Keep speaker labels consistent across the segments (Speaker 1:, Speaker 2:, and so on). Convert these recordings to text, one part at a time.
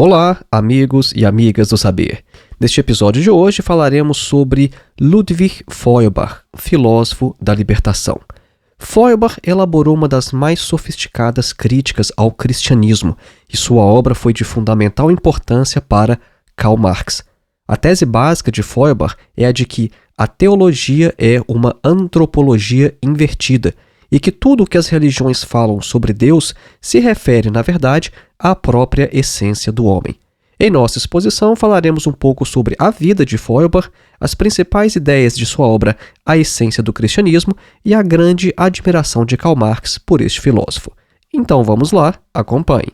Speaker 1: Olá, amigos e amigas do saber. Neste episódio de hoje falaremos sobre Ludwig Feuerbach, filósofo da libertação. Feuerbach elaborou uma das mais sofisticadas críticas ao cristianismo e sua obra foi de fundamental importância para Karl Marx. A tese básica de Feuerbach é a de que a teologia é uma antropologia invertida e que tudo o que as religiões falam sobre Deus se refere, na verdade, à própria essência do homem. Em nossa exposição, falaremos um pouco sobre a vida de Feuerbach, as principais ideias de sua obra A Essência do Cristianismo e a grande admiração de Karl Marx por este filósofo. Então vamos lá, acompanhe.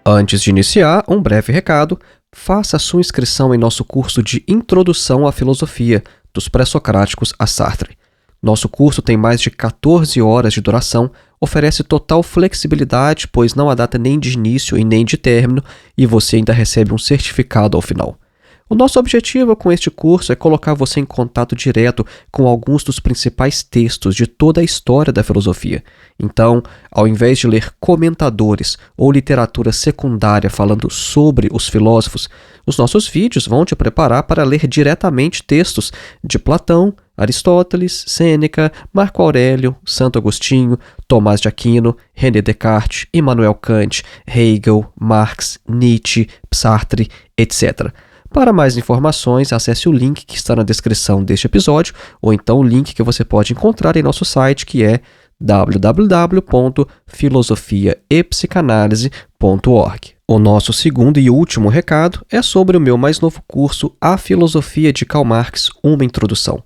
Speaker 1: Antes de iniciar, um breve recado. Faça a sua inscrição em nosso curso de Introdução à Filosofia, dos Pré-Socráticos a Sartre. Nosso curso tem mais de 14 horas de duração, oferece total flexibilidade, pois não há data nem de início e nem de término, e você ainda recebe um certificado ao final. O nosso objetivo com este curso é colocar você em contato direto com alguns dos principais textos de toda a história da filosofia. Então, ao invés de ler comentadores ou literatura secundária falando sobre os filósofos, os nossos vídeos vão te preparar para ler diretamente textos de Platão, Aristóteles, Sêneca, Marco Aurélio, Santo Agostinho, Tomás de Aquino, René Descartes, Immanuel Kant, Hegel, Marx, Nietzsche, Sartre, etc. Para mais informações, acesse o link que está na descrição deste episódio, ou então o link que você pode encontrar em nosso site, que é www.filosofiaepsicanalise.org. O nosso segundo e último recado é sobre o meu mais novo curso, A Filosofia de Karl Marx, uma introdução.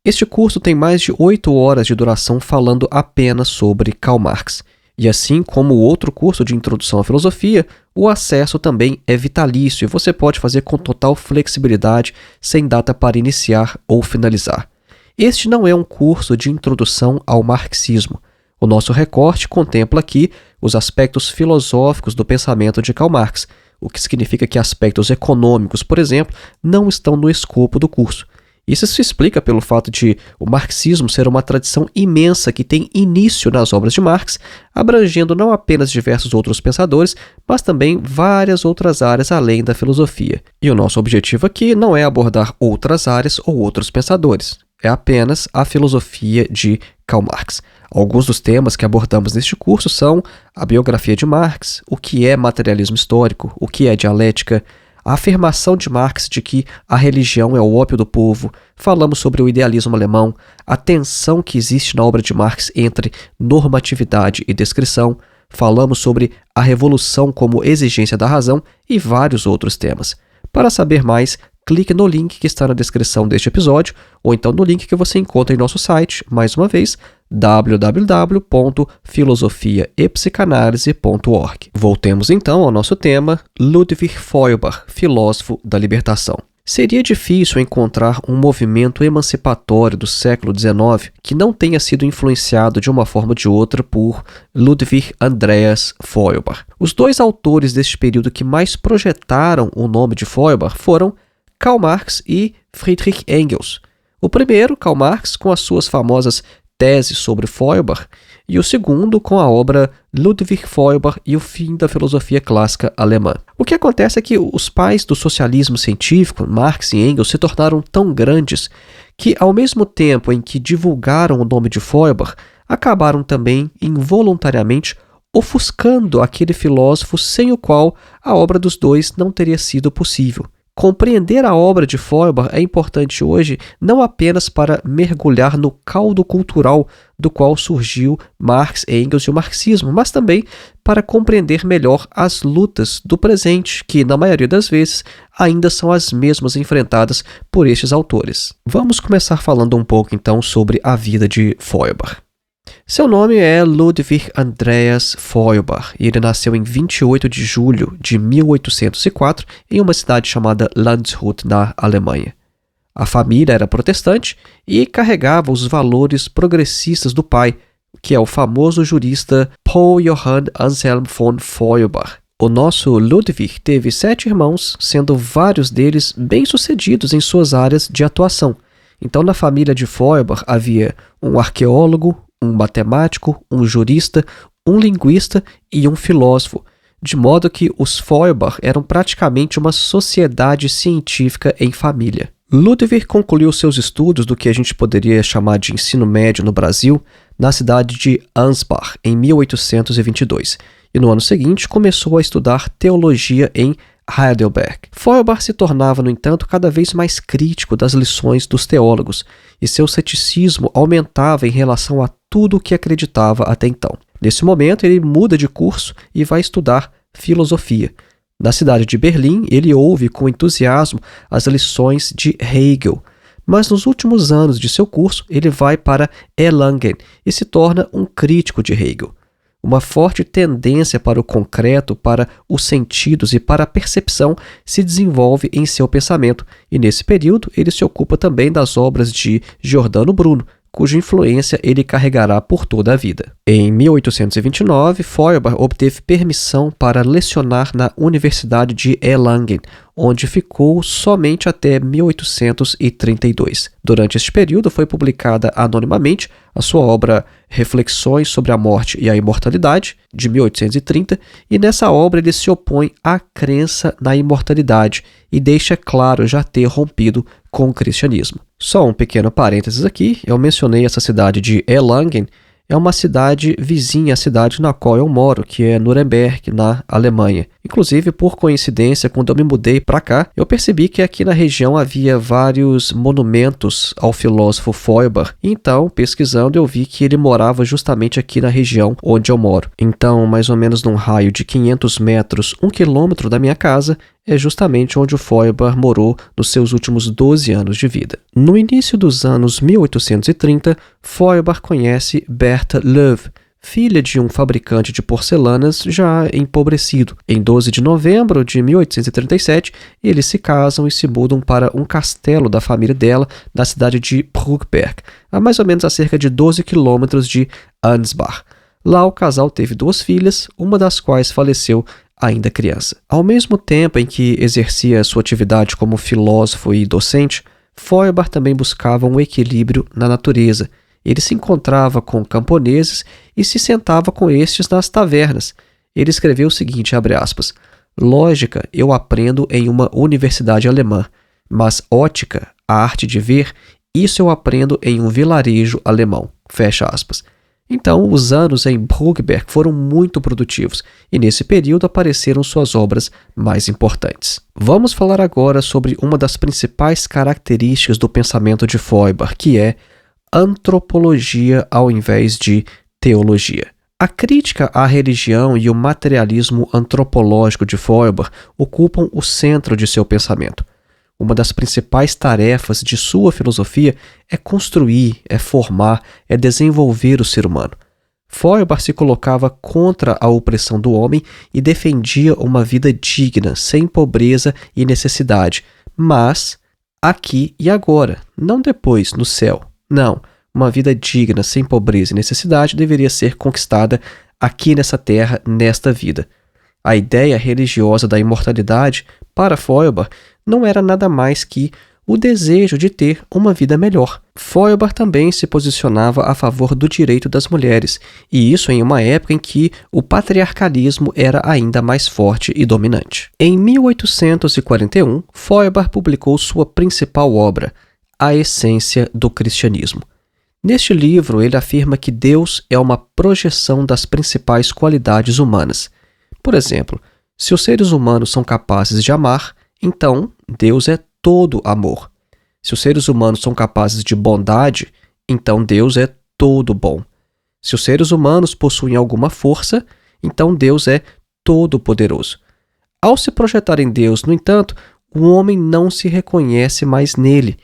Speaker 1: Este curso tem mais de 8 horas de duração falando apenas sobre Karl Marx. E assim como o outro curso de Introdução à Filosofia, o acesso também é vitalício e você pode fazer com total flexibilidade, sem data para iniciar ou finalizar. Este não é um curso de introdução ao marxismo. O nosso recorte contempla aqui os aspectos filosóficos do pensamento de Karl Marx, o que significa que aspectos econômicos, por exemplo, não estão no escopo do curso. Isso se explica pelo fato de o marxismo ser uma tradição imensa que tem início nas obras de Marx, abrangendo não apenas diversos outros pensadores, mas também várias outras áreas além da filosofia. E o nosso objetivo aqui não é abordar outras áreas ou outros pensadores, é apenas a filosofia de Karl Marx. Alguns dos temas que abordamos neste curso são a biografia de Marx, o que é materialismo histórico, o que é dialética, a afirmação de Marx de que a religião é o ópio do povo, falamos sobre o idealismo alemão, a tensão que existe na obra de Marx entre normatividade e descrição, falamos sobre a revolução como exigência da razão e vários outros temas. Para saber mais, clique no link que está na descrição deste episódio ou então no link que você encontra em nosso site, mais uma vez, www.filosofiaepsicanalise.org. Voltemos então ao nosso tema, Ludwig Feuerbach, filósofo da libertação. Seria difícil encontrar um movimento emancipatório do século XIX que não tenha sido influenciado de uma forma ou de outra por Ludwig Andreas Feuerbach. Os dois autores deste período que mais projetaram o nome de Feuerbach foram Karl Marx e Friedrich Engels. O primeiro, Karl Marx, com as suas famosas teses sobre Feuerbach, e o segundo com a obra Ludwig Feuerbach e o fim da filosofia clássica alemã. O que acontece é que os pais do socialismo científico, Marx e Engels, se tornaram tão grandes que, ao mesmo tempo em que divulgaram o nome de Feuerbach, acabaram também, involuntariamente, ofuscando aquele filósofo sem o qual a obra dos dois não teria sido possível. Compreender a obra de Feuerbach é importante hoje não apenas para mergulhar no caldo cultural do qual surgiu Marx, Engels e o marxismo, mas também para compreender melhor as lutas do presente, que, na maioria das vezes, ainda são as mesmas enfrentadas por estes autores. Vamos começar falando um pouco, então, sobre a vida de Feuerbach. Seu nome é Ludwig Andreas Feuerbach e ele nasceu em 28 de julho de 1804 em uma cidade chamada Landshut, na Alemanha. A família era protestante e carregava os valores progressistas do pai, que é o famoso jurista Paul Johann Anselm von Feuerbach. O nosso Ludwig teve 7 irmãos, sendo vários deles bem-sucedidos em suas áreas de atuação. Então, na família de Feuerbach havia um arqueólogo, um matemático, um jurista, um linguista e um filósofo, de modo que os Feuerbach eram praticamente uma sociedade científica em família. Ludwig concluiu seus estudos do que a gente poderia chamar de ensino médio no Brasil na cidade de Ansbach, em 1822, e no ano seguinte começou a estudar teologia em Heidelberg. Feuerbach se tornava, no entanto, cada vez mais crítico das lições dos teólogos, e seu ceticismo aumentava em relação a tudo o que acreditava até então. Nesse momento, ele muda de curso e vai estudar filosofia. Na cidade de Berlim, ele ouve com entusiasmo as lições de Hegel, mas nos últimos anos de seu curso, ele vai para Erlangen e se torna um crítico de Hegel. Uma forte tendência para o concreto, para os sentidos e para a percepção se desenvolve em seu pensamento, e nesse período ele se ocupa também das obras de Giordano Bruno, cuja influência ele carregará por toda a vida. Em 1829, Feuerbach obteve permissão para lecionar na Universidade de Erlangen, onde ficou somente até 1832. Durante este período foi publicada anonimamente a sua obra Reflexões sobre a Morte e a Imortalidade, de 1830, e nessa obra ele se opõe à crença na imortalidade e deixa claro já ter rompido com o cristianismo. Só um pequeno parênteses aqui, eu mencionei essa cidade de Erlangen, é uma cidade vizinha à cidade na qual eu moro, que é Nuremberg, na Alemanha. Inclusive, por coincidência, quando eu me mudei para cá, eu percebi que aqui na região havia vários monumentos ao filósofo Feuerbach. Então, pesquisando, eu vi que ele morava justamente aqui na região onde eu moro. Então, mais ou menos num raio de 500 metros, 1 quilômetro da minha casa, é justamente onde o Feuerbach morou nos seus últimos 12 anos de vida. No início dos anos 1830, Feuerbach conhece Bertha Löw, filha de um fabricante de porcelanas já empobrecido. Em 12 de novembro de 1837, eles se casam e se mudam para um castelo da família dela na cidade de Brugberg, a mais ou menos a cerca de 12 quilômetros de Ansbach. Lá o casal teve 2 filhas, uma das quais faleceu ainda criança. Ao mesmo tempo em que exercia sua atividade como filósofo e docente, Feuerbach também buscava um equilíbrio na natureza. Ele se encontrava com camponeses e se sentava com estes nas tavernas. Ele escreveu o seguinte, abre aspas, lógica eu aprendo em uma universidade alemã, mas ótica, a arte de ver, isso eu aprendo em um vilarejo alemão, fecha aspas. Então, os anos em Brugberg foram muito produtivos e nesse período apareceram suas obras mais importantes. Vamos falar agora sobre uma das principais características do pensamento de Feuerbach, que é antropologia ao invés de teologia. A crítica à religião e o materialismo antropológico de Feuerbach ocupam o centro de seu pensamento. Uma das principais tarefas de sua filosofia é construir, é formar, é desenvolver o ser humano. Feuerbach se colocava contra a opressão do homem e defendia uma vida digna, sem pobreza e necessidade, mas aqui e agora, não depois, no céu. Não, uma vida digna, sem pobreza e necessidade deveria ser conquistada aqui nessa terra, nesta vida. A ideia religiosa da imortalidade, para Feuerbach, não era nada mais que o desejo de ter uma vida melhor. Feuerbach também se posicionava a favor do direito das mulheres, e isso em uma época em que o patriarcalismo era ainda mais forte e dominante. Em 1841, Feuerbach publicou sua principal obra, A Essência do Cristianismo. Neste livro, ele afirma que Deus é uma projeção das principais qualidades humanas. Por exemplo, se os seres humanos são capazes de amar, então Deus é todo amor. Se os seres humanos são capazes de bondade, então Deus é todo bom. Se os seres humanos possuem alguma força, então Deus é todo poderoso. Ao se projetar em Deus, no entanto, o homem não se reconhece mais nele.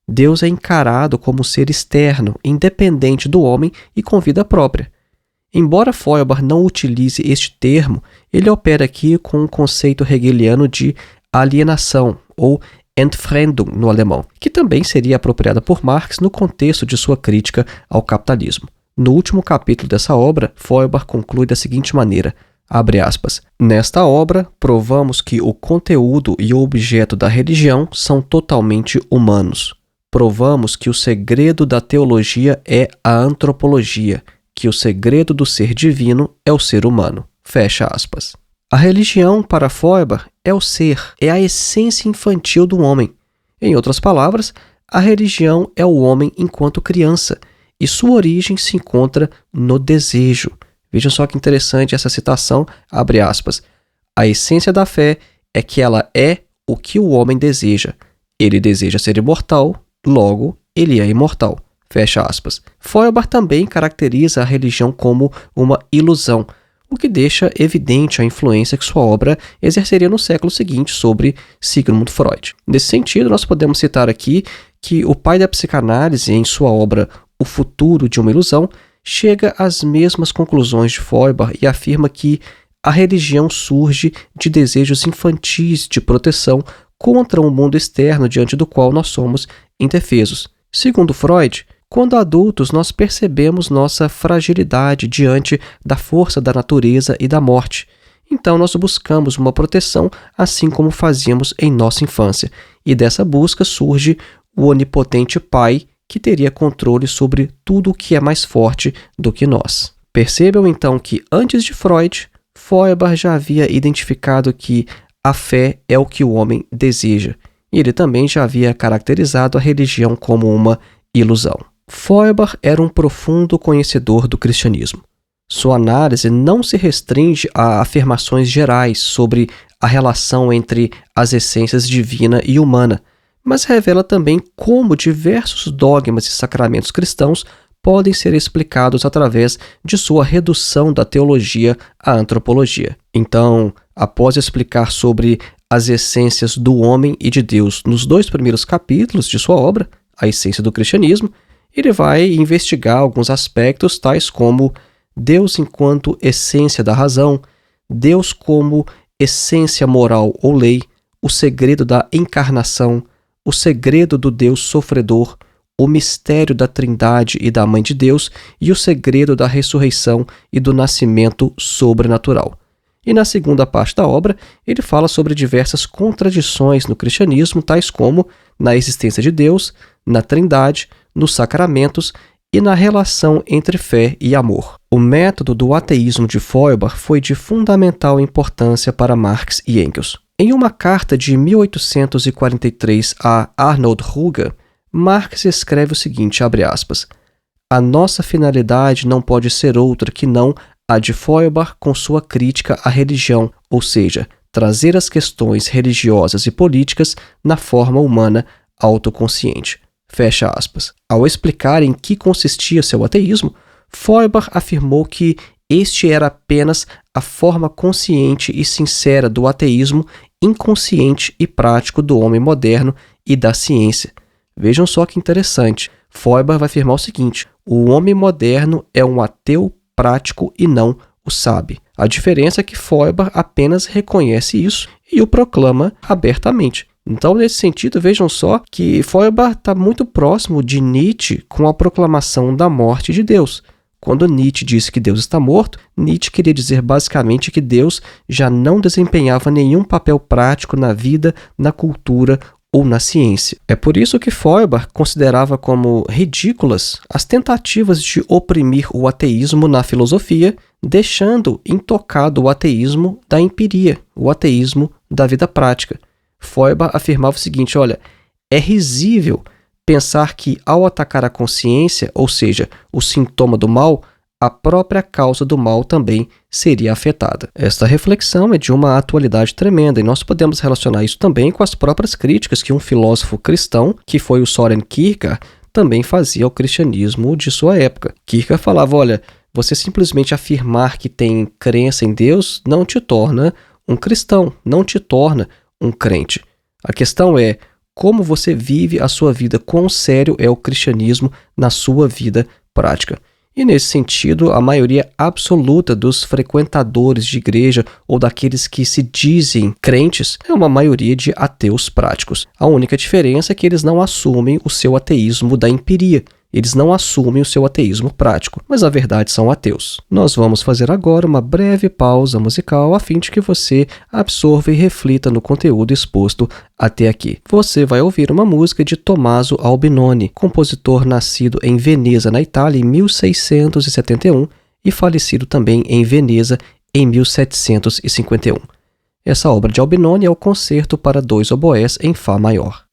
Speaker 1: Deus é encarado como ser externo, independente do homem e com vida própria. Embora Feuerbach não utilize este termo, ele opera aqui com o conceito hegeliano de alienação, ou Entfremdung no alemão, que também seria apropriada por Marx no contexto de sua crítica ao capitalismo. No último capítulo dessa obra, Feuerbach conclui da seguinte maneira, Abre aspas. Nesta obra, provamos que o conteúdo e o objeto da religião são totalmente humanos. Provamos que o segredo da teologia é a antropologia, que o segredo do ser divino é o ser humano. Fecha aspas. A religião, para Feuerbach, é o ser, é a essência infantil do homem. Em outras palavras, a religião é o homem enquanto criança, e sua origem se encontra no desejo. Vejam só que interessante essa citação, abre aspas. A essência da fé é que ela é o que o homem deseja. Ele deseja ser imortal, logo, ele é imortal. Fecha aspas. Feuerbach também caracteriza a religião como uma ilusão, o que deixa evidente a influência que sua obra exerceria no século seguinte sobre Sigmund Freud. Nesse sentido, nós podemos citar aqui que o pai da psicanálise, em sua obra O Futuro de uma Ilusão, chega às mesmas conclusões de Feuerbach e afirma que a religião surge de desejos infantis de proteção contra um mundo externo diante do qual nós somos indefesos. Segundo Freud, quando adultos, nós percebemos nossa fragilidade diante da força da natureza e da morte. Então, nós buscamos uma proteção, assim como fazíamos em nossa infância. E dessa busca surge o onipotente pai, que teria controle sobre tudo o que é mais forte do que nós. Percebam, então, que antes de Freud, Feuerbach já havia identificado que a fé é o que o homem deseja. E ele também já havia caracterizado a religião como uma ilusão. Feuerbach era um profundo conhecedor do cristianismo. Sua análise não se restringe a afirmações gerais sobre a relação entre as essências divina e humana, mas revela também como diversos dogmas e sacramentos cristãos podem ser explicados através de sua redução da teologia à antropologia. Então, após explicar sobre as essências do homem e de Deus nos 2 primeiros capítulos de sua obra, A Essência do Cristianismo, ele vai investigar alguns aspectos tais como Deus enquanto essência da razão, Deus como essência moral ou lei, o segredo da encarnação, o segredo do Deus sofredor, o mistério da Trindade e da Mãe de Deus e o segredo da ressurreição e do nascimento sobrenatural. E na segunda parte da obra, ele fala sobre diversas contradições no cristianismo, tais como na existência de Deus, na Trindade, nos sacramentos e na relação entre fé e amor. O método do ateísmo de Feuerbach foi de fundamental importância para Marx e Engels. Em uma carta de 1843 a Arnold Ruger, Marx escreve o seguinte, abre aspas, a nossa finalidade não pode ser outra que não a de Feuerbach com sua crítica à religião, ou seja, trazer as questões religiosas e políticas na forma humana autoconsciente. Fecha aspas. Ao explicar em que consistia seu ateísmo, Feuerbach afirmou que este era apenas a forma consciente e sincera do ateísmo inconsciente e prático do homem moderno e da ciência. Vejam só que interessante. Feuerbach vai afirmar o seguinte, o homem moderno é um ateu prático e não o sabe. A diferença é que Feuerbach apenas reconhece isso e o proclama abertamente. Então, nesse sentido, vejam só que Feuerbach está muito próximo de Nietzsche com a proclamação da morte de Deus. Quando Nietzsche disse que Deus está morto, Nietzsche queria dizer basicamente que Deus já não desempenhava nenhum papel prático na vida, na cultura ou na ciência. É por isso que Feuerbach considerava como ridículas as tentativas de oprimir o ateísmo na filosofia, deixando intocado o ateísmo da empiria, o ateísmo da vida prática. Feuerbach afirmava o seguinte, olha, é risível pensar que ao atacar a consciência, ou seja, o sintoma do mal, a própria causa do mal também seria afetada. Esta reflexão é de uma atualidade tremenda e nós podemos relacionar isso também com as próprias críticas que um filósofo cristão, que foi o Søren Kierkegaard, também fazia ao cristianismo de sua época. Kierkegaard falava, olha, você simplesmente afirmar que tem crença em Deus não te torna um cristão, não te torna um crente. A questão é como você vive a sua vida, quão sério é o cristianismo na sua vida prática. E nesse sentido, a maioria absoluta dos frequentadores de igreja ou daqueles que se dizem crentes é uma maioria de ateus práticos. A única diferença é que eles não assumem o seu ateísmo da empiria. Eles não assumem o seu ateísmo prático, mas na verdade são ateus. Nós vamos fazer agora uma breve pausa musical a fim de que você absorva e reflita no conteúdo exposto até aqui. Você vai ouvir uma música de Tommaso Albinoni, compositor nascido em Veneza, na Itália, em 1671 e falecido também em Veneza em 1751. Essa obra de Albinoni é o Concerto para 2 oboés em Fá maior.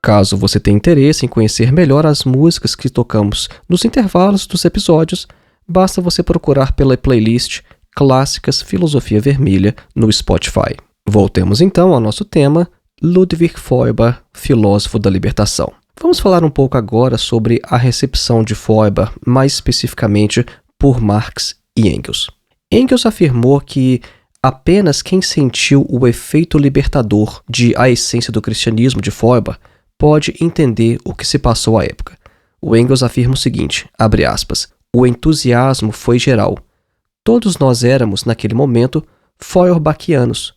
Speaker 1: Caso você tenha interesse em conhecer melhor as músicas que tocamos nos intervalos dos episódios, basta você procurar pela playlist Clássicas Filosofia Vermelha no Spotify. Voltemos então ao nosso tema, Ludwig Feuerbach, filósofo da libertação. Vamos falar um pouco agora sobre a recepção de Feuerbach, mais especificamente por Marx e Engels. Engels afirmou que apenas quem sentiu o efeito libertador de A Essência do Cristianismo de Feuerbach pode entender o que se passou à época. O Engels afirma o seguinte, abre aspas, o entusiasmo foi geral. Todos nós éramos, naquele momento, feuerbachianos.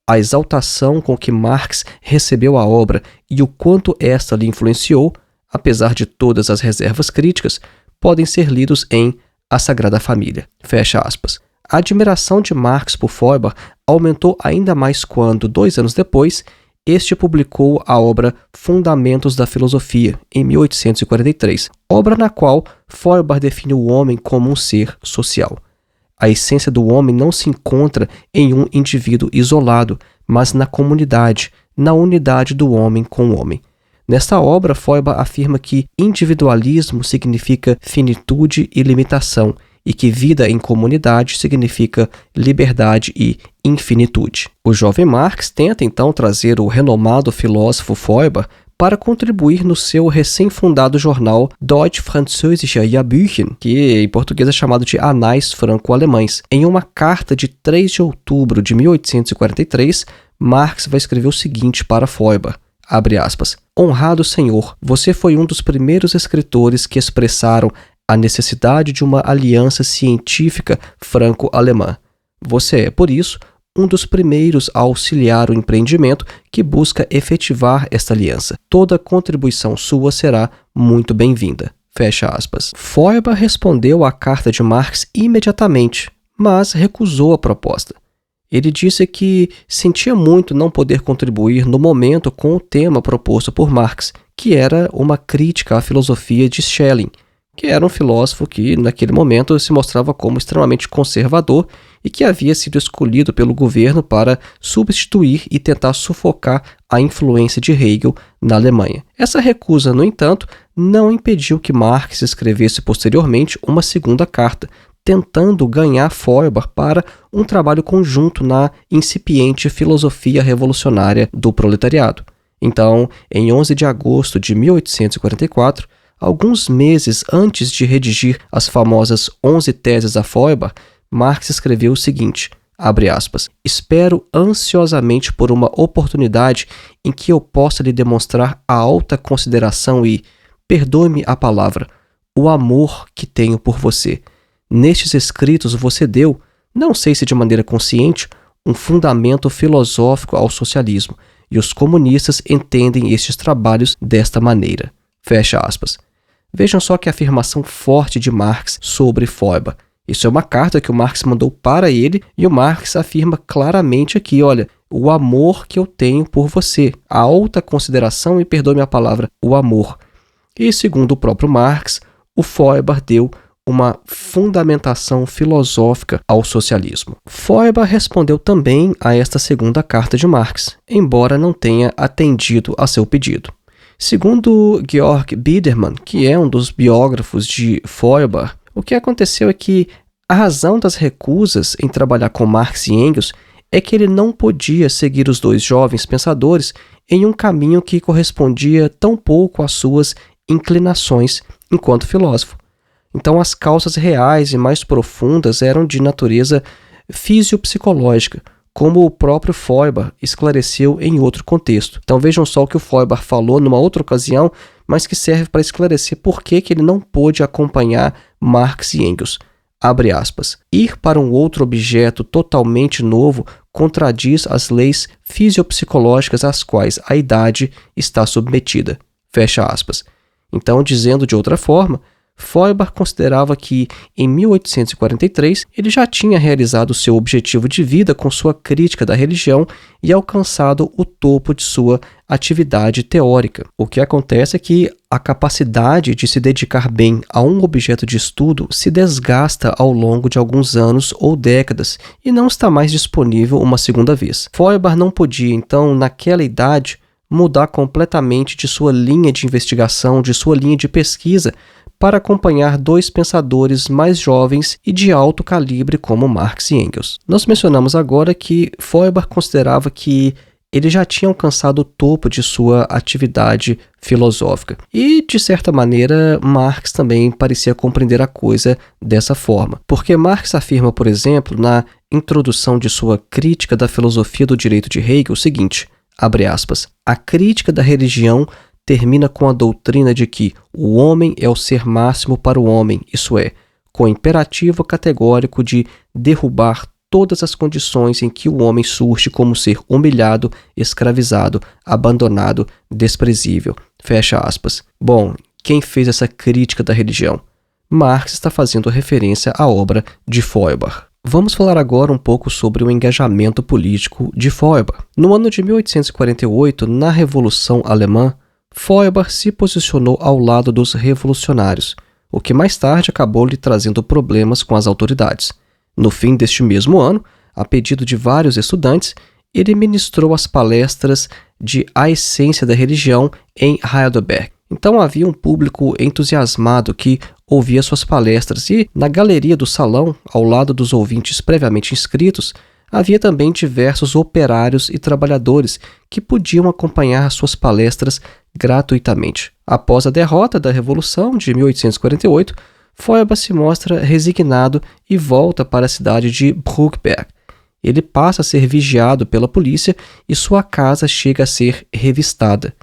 Speaker 1: A exaltação com que Marx recebeu a obra e o quanto esta lhe influenciou, apesar de todas as reservas críticas, podem ser lidos em A Sagrada Família. Fecha aspas. A admiração de Marx por Feuerbach aumentou ainda mais quando, 2 anos depois, este publicou a obra Fundamentos da Filosofia, em 1843, obra na qual Feuerbach define o homem como um ser social. A essência do homem não se encontra em um indivíduo isolado, mas na comunidade, na unidade do homem com o homem. Nesta obra, Feuerbach afirma que individualismo significa finitude e limitação, e que vida em comunidade significa liberdade e infinitude. O jovem Marx tenta então trazer o renomado filósofo Feuerbach para contribuir no seu recém-fundado jornal Deutsch-Französische Jahrbuchen, que em português é chamado de Anais Franco-Alemães. Em uma carta de 3 de outubro de 1843, Marx vai escrever o seguinte para Feuerbach, abre aspas, honrado senhor, você foi um dos primeiros escritores que expressaram a necessidade de uma aliança científica franco-alemã. Você é, por isso, um dos primeiros a auxiliar o empreendimento que busca efetivar esta aliança. Toda contribuição sua será muito bem-vinda. Fecha aspas. Feuerbach respondeu à carta de Marx imediatamente, mas recusou a proposta. Ele disse que sentia muito não poder contribuir no momento com o tema proposto por Marx, que era uma crítica à filosofia de Schelling, que era um filósofo que, naquele momento, se mostrava como extremamente conservador e que havia sido escolhido pelo governo para substituir e tentar sufocar a influência de Hegel na Alemanha. Essa recusa, no entanto, não impediu que Marx escrevesse posteriormente uma segunda carta, tentando ganhar Feuerbach para um trabalho conjunto na incipiente filosofia revolucionária do proletariado. Então, em 11 de agosto de 1844, alguns meses antes de redigir as famosas 11 teses a Feuerbach, Marx escreveu o seguinte, abre aspas, espero ansiosamente por uma oportunidade em que eu possa lhe demonstrar a alta consideração e, perdoe-me a palavra, o amor que tenho por você. Nestes escritos você deu, não sei se de maneira consciente, um fundamento filosófico ao socialismo, e os comunistas entendem estes trabalhos desta maneira. Fecha aspas. Vejam só que afirmação forte de Marx sobre Feuerbach. Isso é uma carta que o Marx mandou para ele e o Marx afirma claramente aqui, olha, o amor que eu tenho por você, a alta consideração e, perdoe-me a palavra, o amor. E segundo o próprio Marx, o Feuerbach deu uma fundamentação filosófica ao socialismo. Feuerbach respondeu também a esta segunda carta de Marx, embora não tenha atendido a seu pedido. Segundo Georg Biedermann, que é um dos biógrafos de Feuerbach, o que aconteceu é que a razão das recusas em trabalhar com Marx e Engels é que ele não podia seguir os dois jovens pensadores em um caminho que correspondia tão pouco às suas inclinações enquanto filósofo. Então as causas reais e mais profundas eram de natureza fisiopsicológica, como o próprio Feuerbach esclareceu em outro contexto. Então vejam só o que o Feuerbach falou numa outra ocasião, mas que serve para esclarecer por que ele não pôde acompanhar Marx e Engels. Abre aspas. Ir para um outro objeto totalmente novo contradiz as leis fisiopsicológicas às quais a idade está submetida. Fecha aspas. Então, dizendo de outra forma, Feuerbach considerava que, em 1843, ele já tinha realizado seu objetivo de vida com sua crítica da religião e alcançado o topo de sua atividade teórica. O que acontece é que a capacidade de se dedicar bem a um objeto de estudo se desgasta ao longo de alguns anos ou décadas e não está mais disponível uma segunda vez. Feuerbach não podia, então, naquela idade, mudar completamente de sua linha de investigação, de sua linha de pesquisa, para acompanhar dois pensadores mais jovens e de alto calibre como Marx e Engels. Nós mencionamos agora que Feuerbach considerava que ele já tinha alcançado o topo de sua atividade filosófica. E, de certa maneira, Marx também parecia compreender a coisa dessa forma. Porque Marx afirma, por exemplo, na introdução de sua crítica da filosofia do direito de Hegel, o seguinte, abre aspas, a crítica da religião termina com a doutrina de que o homem é o ser máximo para o homem, isso é, com o imperativo categórico de derrubar todas as condições em que o homem surge como ser humilhado, escravizado, abandonado, desprezível. Fecha aspas. Bom, quem fez essa crítica da religião? Marx está fazendo referência à obra de Feuerbach. Vamos falar agora um pouco sobre o engajamento político de Feuerbach. No ano de 1848, na Revolução Alemã, Feuerbach se posicionou ao lado dos revolucionários, o que mais tarde acabou lhe trazendo problemas com as autoridades. No fim deste mesmo ano, a pedido de vários estudantes, ele ministrou as palestras de A Essência da Religião em Heidelberg. Então havia um público entusiasmado que ouvia suas palestras e, na galeria do salão, ao lado dos ouvintes previamente inscritos, havia também diversos operários e trabalhadores que podiam acompanhar suas palestras gratuitamente. Após a derrota da Revolução de 1848, Feuerbach se mostra resignado e volta para a cidade de Bruckberg. Ele passa a ser vigiado pela polícia e sua casa chega a ser revistada.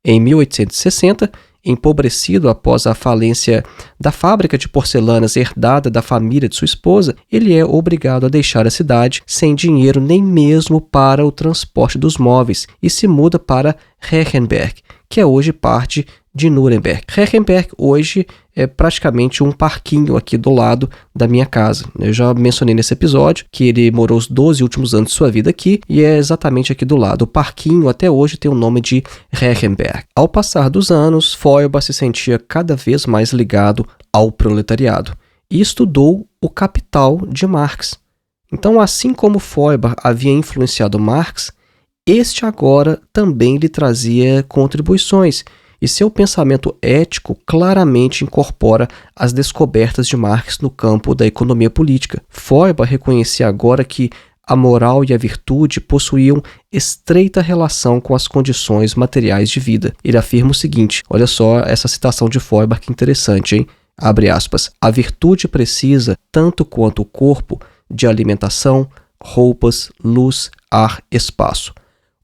Speaker 1: Em 1860, empobrecido após a falência da fábrica de porcelanas herdada da família de sua esposa, ele é obrigado a deixar a cidade sem dinheiro nem mesmo para o transporte dos móveis e se muda para Rechenberg, que é hoje parte de Nuremberg. Rechenberg hoje é praticamente um parquinho aqui do lado da minha casa. Eu já mencionei nesse episódio que ele morou os 12 últimos anos de sua vida aqui e é exatamente aqui do lado. O parquinho até hoje tem o nome de Rechenberg. Ao passar dos anos, Feuerbach se sentia cada vez mais ligado ao proletariado e estudou o Capital de Marx. Então, assim como Feuerbach havia influenciado Marx, este agora também lhe trazia contribuições, e seu pensamento ético claramente incorpora as descobertas de Marx no campo da economia política. Feuerbach reconhecia agora que a moral e a virtude possuíam estreita relação com as condições materiais de vida. Ele afirma o seguinte, olha só essa citação de Feuerbach que interessante, hein? Abre aspas, a virtude precisa, tanto quanto o corpo, de alimentação, roupas, luz, ar, espaço.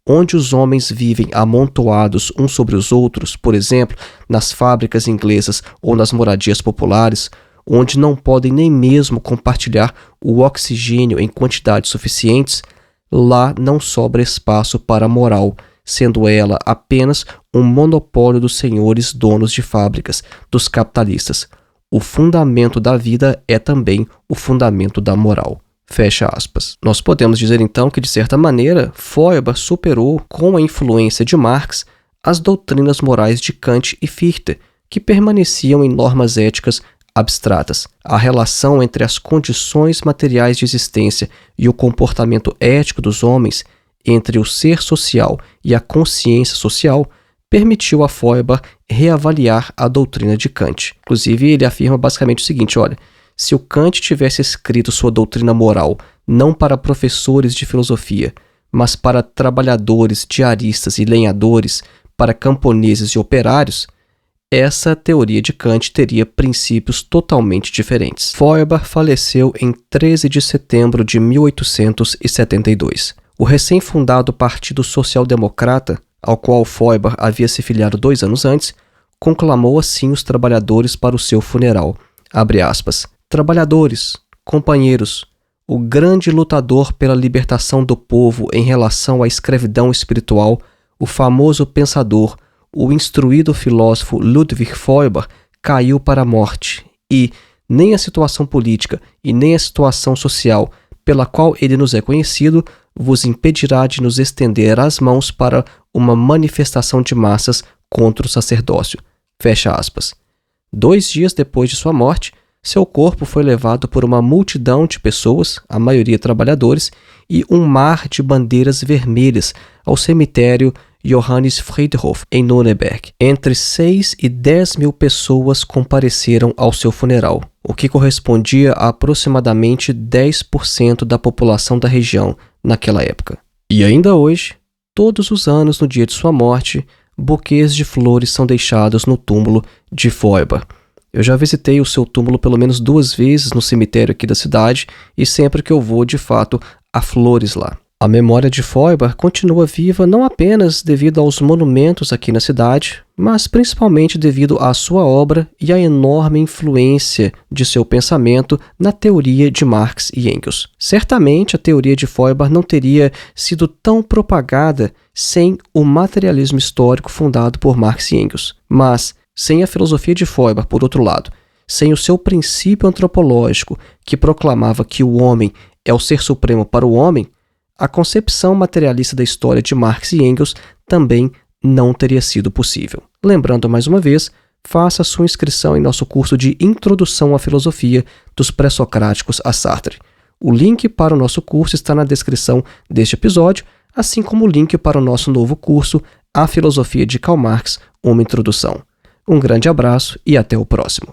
Speaker 1: Onde os homens vivem amontoados uns sobre os outros, por exemplo, nas fábricas inglesas ou nas moradias populares, onde não podem nem mesmo compartilhar o oxigênio em quantidades suficientes, lá não sobra espaço para a moral, sendo ela apenas um monopólio dos senhores donos de fábricas, dos capitalistas. O fundamento da vida é também o fundamento da moral. Fecha aspas. Nós podemos dizer então que, de certa maneira, Feuerbach superou, com a influência de Marx, as doutrinas morais de Kant e Fichte, que permaneciam em normas éticas abstratas. A relação entre as condições materiais de existência e o comportamento ético dos homens, entre o ser social e a consciência social, permitiu a Feuerbach reavaliar a doutrina de Kant. Inclusive, ele afirma basicamente o seguinte, olha, se o Kant tivesse escrito sua doutrina moral não para professores de filosofia, mas para trabalhadores, diaristas e lenhadores, para camponeses e operários, essa teoria de Kant teria princípios totalmente diferentes. Feuerbach faleceu em 13 de setembro de 1872. O recém-fundado Partido Social Democrata, ao qual Feuerbach havia se filiado 2 anos antes, conclamou assim os trabalhadores para o seu funeral. Abre aspas. Trabalhadores, companheiros, o grande lutador pela libertação do povo em relação à escravidão espiritual, o famoso pensador, o instruído filósofo Ludwig Feuerbach caiu para a morte e nem a situação política e nem a situação social pela qual ele nos é conhecido vos impedirá de nos estender as mãos para uma manifestação de massas contra o sacerdócio. Fecha aspas. 2 dias depois de sua morte, seu corpo foi levado por uma multidão de pessoas, a maioria trabalhadores, e um mar de bandeiras vermelhas ao cemitério Johannes Friedhof, em Nuremberg. Entre 6 e 10 mil pessoas compareceram ao seu funeral, o que correspondia a aproximadamente 10% da população da região naquela época. E ainda hoje, todos os anos no dia de sua morte, buquês de flores são deixados no túmulo de Feuerbach. Eu já visitei o seu túmulo pelo menos 2 vezes no cemitério aqui da cidade e sempre que eu vou, de fato, há flores lá. A memória de Feuerbach continua viva não apenas devido aos monumentos aqui na cidade, mas principalmente devido à sua obra e à enorme influência de seu pensamento na teoria de Marx e Engels. Certamente a teoria de Feuerbach não teria sido tão propagada sem o materialismo histórico fundado por Marx e Engels, mas sem a filosofia de Feuerbach, por outro lado, sem o seu princípio antropológico que proclamava que o homem é o ser supremo para o homem, a concepção materialista da história de Marx e Engels também não teria sido possível. Lembrando mais uma vez, faça sua inscrição em nosso curso de Introdução à Filosofia dos Pré-Socráticos a Sartre. O link para o nosso curso está na descrição deste episódio, assim como o link para o nosso novo curso, A Filosofia de Karl Marx, uma Introdução. Um grande abraço e até o próximo.